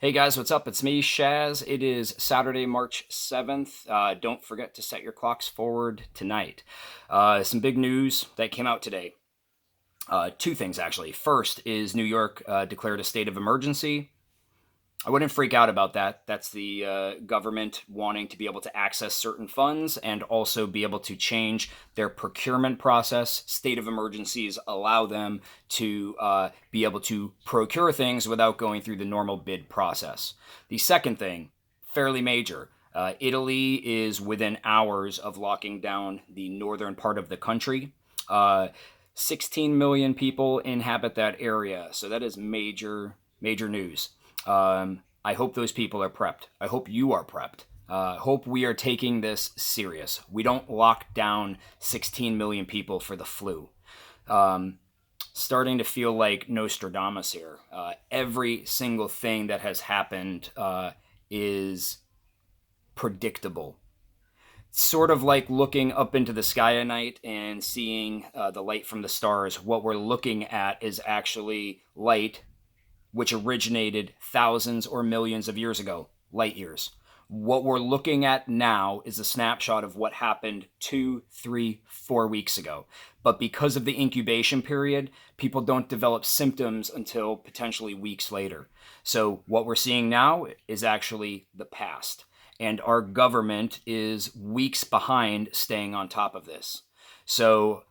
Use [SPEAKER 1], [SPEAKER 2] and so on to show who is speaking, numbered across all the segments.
[SPEAKER 1] Hey guys, what's up? It's me, Shaz. It is Saturday, March 7th. Don't forget to set your clocks forward tonight. Some big news that came out today. Two things, actually. First is New York declared a state of emergency. I wouldn't freak out about that. That's the government wanting to be able to access certain funds and also be able to change their procurement process. State of emergencies allow them to be able to procure things without going through the normal bid process. The second thing, fairly major. Italy is within hours of locking down the northern part of the country. 16 million people inhabit that area, so that is major, major news. I hope those people are prepped. I hope you are prepped. Hope we are taking this serious. We don't lock down 16 million people for the flu. Starting to feel like Nostradamus here. Every single thing that has happened is predictable. Sort of like looking up into the sky at night and seeing the light from the stars. What we're looking at is actually light which originated thousands or millions of years ago, light years. What we're looking at now is a snapshot of what happened 2, 3, 4 weeks ago. But because of the incubation period, people don't develop symptoms until potentially weeks later. So what we're seeing now is actually the past. And our government is weeks behind staying on top of this. So,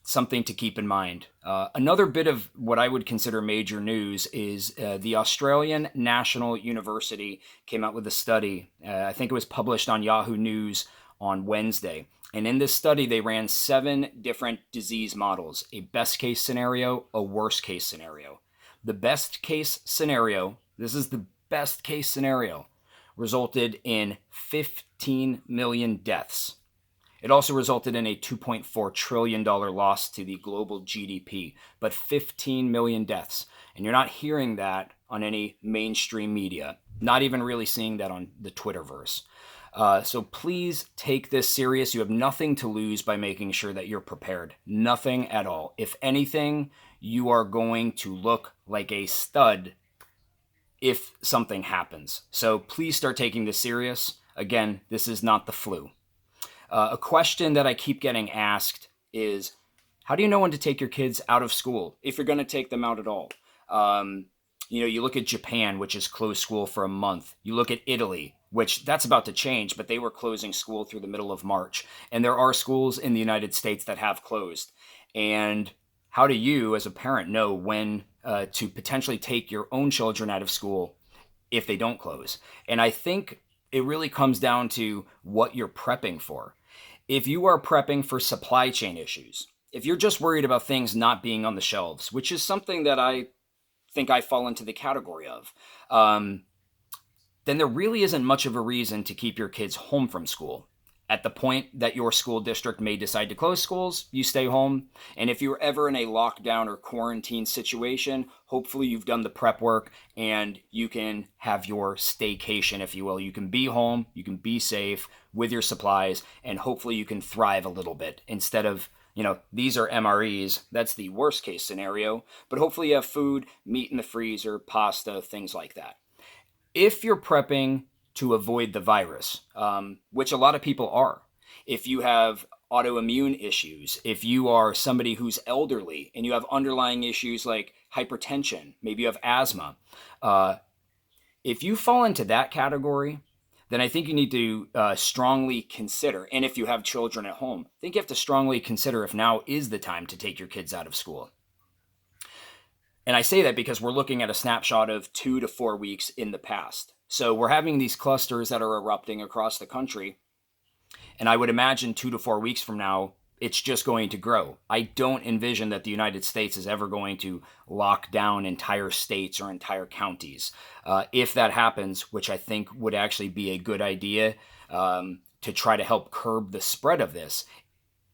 [SPEAKER 1] something to keep in mind. Another bit of what I would consider major news is the Australian National University came out with a study. I think it was published on Yahoo News on Wednesday. And in this study, they ran 7 different disease models, a best case scenario, a worst case scenario. The best case scenario, this is the best case scenario, resulted in 15 million deaths. It also resulted in a $2.4 trillion loss to the global GDP, but 15 million deaths. And you're not hearing that on any mainstream media, not even really seeing that on the Twitterverse. So please take this serious. You have nothing to lose by making sure that you're prepared. Nothing at all. If anything, you are going to look like a stud if something happens. So please start taking this serious. Again, this is not the flu. A question that I keep getting asked is, how do you know when to take your kids out of school, if you're going to take them out at all? You look at Japan, which has closed school for a month. You look at Italy, which that's about to change, but they were closing school through the middle of March. And there are schools in the United States that have closed. And how do you, as a parent, know when to potentially take your own children out of school if they don't close? And I think it really comes down to what you're prepping for. If you are prepping for supply chain issues, if you're just worried about things not being on the shelves, which is something that I think I fall into the category of, then there really isn't much of a reason to keep your kids home from school. At the point that your school district may decide to close schools, you stay home. And if you're ever in a lockdown or quarantine situation, hopefully you've done the prep work and you can have your staycation, if you will. You can be home, you can be safe with your supplies, and hopefully you can thrive a little bit instead of, these are MREs. That's the worst case scenario. But hopefully you have food, meat in the freezer, pasta, things like that. If you're prepping to avoid the virus, which a lot of people are. If you have autoimmune issues, if you are somebody who's elderly and you have underlying issues like hypertension, maybe you have asthma, if you fall into that category, then I think you need to strongly consider, and if you have children at home, I think you have to strongly consider if now is the time to take your kids out of school. And I say that because we're looking at a snapshot of 2 to 4 weeks in the past. So we're having these clusters that are erupting across the country. And I would imagine 2 to 4 weeks from now, it's just going to grow. I don't envision that the United States is ever going to lock down entire states or entire counties. If that happens, which I think would actually be a good idea to try to help curb the spread of this,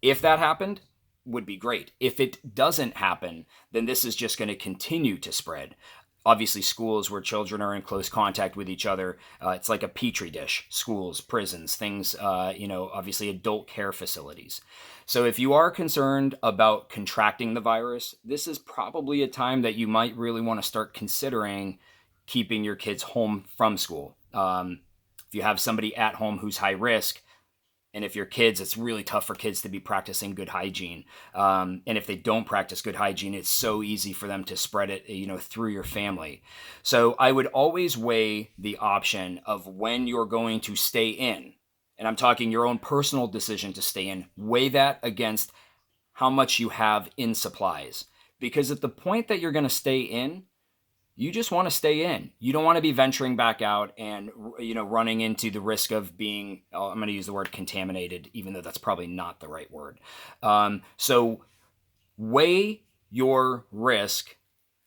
[SPEAKER 1] if that happened, would be great. If it doesn't happen, then this is just going to continue to spread. Obviously, schools where children are in close contact with each other, it's like a petri dish. Schools, prisons, things, obviously adult care facilities. So if you are concerned about contracting the virus, this is probably a time that you might really want to start considering keeping your kids home from school. If you have somebody at home who's high risk, and if you're kids, it's really tough for kids to be practicing good hygiene. And if they don't practice good hygiene, it's so easy for them to spread it, through your family. So I would always weigh the option of when you're going to stay in. And I'm talking your own personal decision to stay in. Weigh that against how much you have in supplies. Because at the point that you're going to stay in, you just want to stay in. You don't want to be venturing back out and, running into the risk of being, I'm going to use the word contaminated, even though that's probably not the right word. So weigh your risk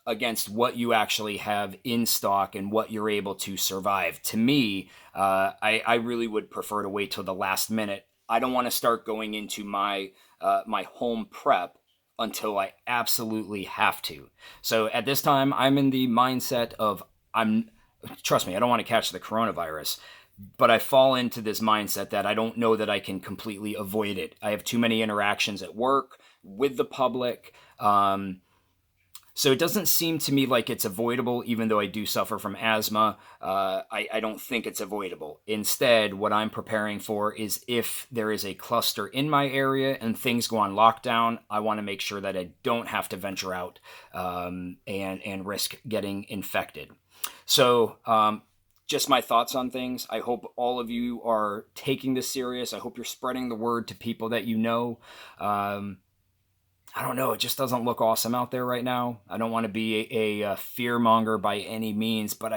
[SPEAKER 1] against what you actually have in stock and what you're able to survive. To me, I really would prefer to wait till the last minute. I don't want to start going into my home prep until I absolutely have to. So at this time, I'm in the mindset of trust me, I don't want to catch the coronavirus, but I fall into this mindset that I don't know that I can completely avoid it. I have too many interactions at work with the public. So it doesn't seem to me like it's avoidable, even though I do suffer from asthma. I don't think it's avoidable. Instead, what I'm preparing for is if there is a cluster in my area and things go on lockdown, I want to make sure that I don't have to venture out and risk getting infected. So just my thoughts on things. I hope all of you are taking this serious. I hope you're spreading the word to people that you know. I don't know. It just doesn't look awesome out there right now. I don't want to be a fear monger by any means, but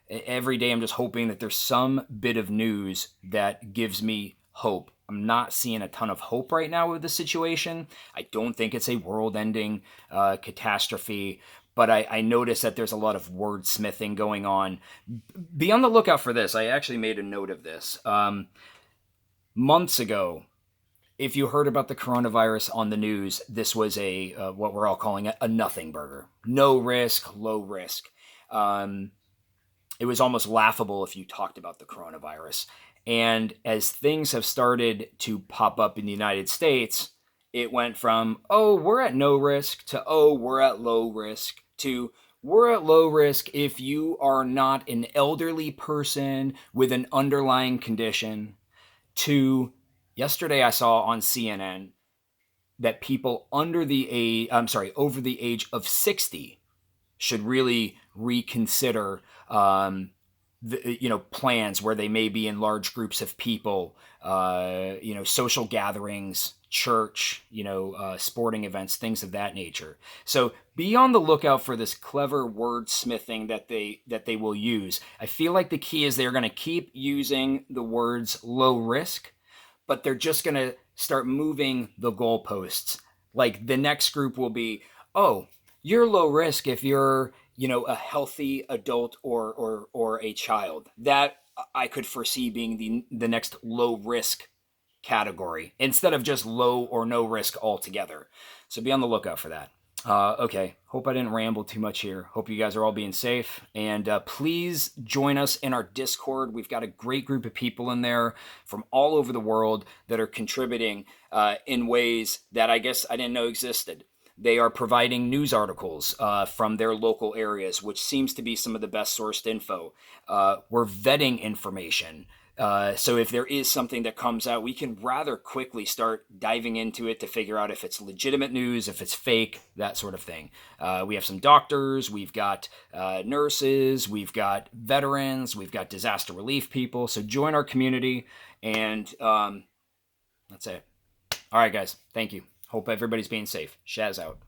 [SPEAKER 1] every day I'm just hoping that there's some bit of news that gives me hope. I'm not seeing a ton of hope right now with the situation. I don't think it's a world-ending catastrophe, but I notice that there's a lot of wordsmithing going on. Be on the lookout for this. I actually made a note of this. Months ago, if you heard about the coronavirus on the news, this was what we're all calling a nothing burger. No risk, low risk. It was almost laughable if you talked about the coronavirus. And as things have started to pop up in the United States, it went from, oh, we're at no risk, to, oh, we're at low risk, to, we're at low risk if you are not an elderly person with an underlying condition, to, yesterday I saw on CNN that people over the age of 60 should really reconsider plans where they may be in large groups of people, social gatherings, church, sporting events, things of that nature. So be on the lookout for this clever wordsmithing that they will use. I feel like the key is they're going to keep using the words low risk, but they're just going to start moving the goalposts. Like the next group will be, oh, you're low risk if you're, a healthy adult or a child. That I could foresee being the next low risk category instead of just low or no risk altogether. So be on the lookout for that. Okay, hope I didn't ramble too much here. Hope you guys are all being safe. And please join us in our Discord. We've got a great group of people in there from all over the world that are contributing in ways that I guess I didn't know existed. They are providing news articles from their local areas, which seems to be some of the best sourced info. We're vetting information. So if there is something that comes out, we can rather quickly start diving into it to figure out if it's legitimate news, if it's fake, that sort of thing. We have some doctors, we've got nurses, we've got veterans, we've got disaster relief people. So join our community, and that's it. All right, guys. Thank you. Hope everybody's being safe. Shaz out.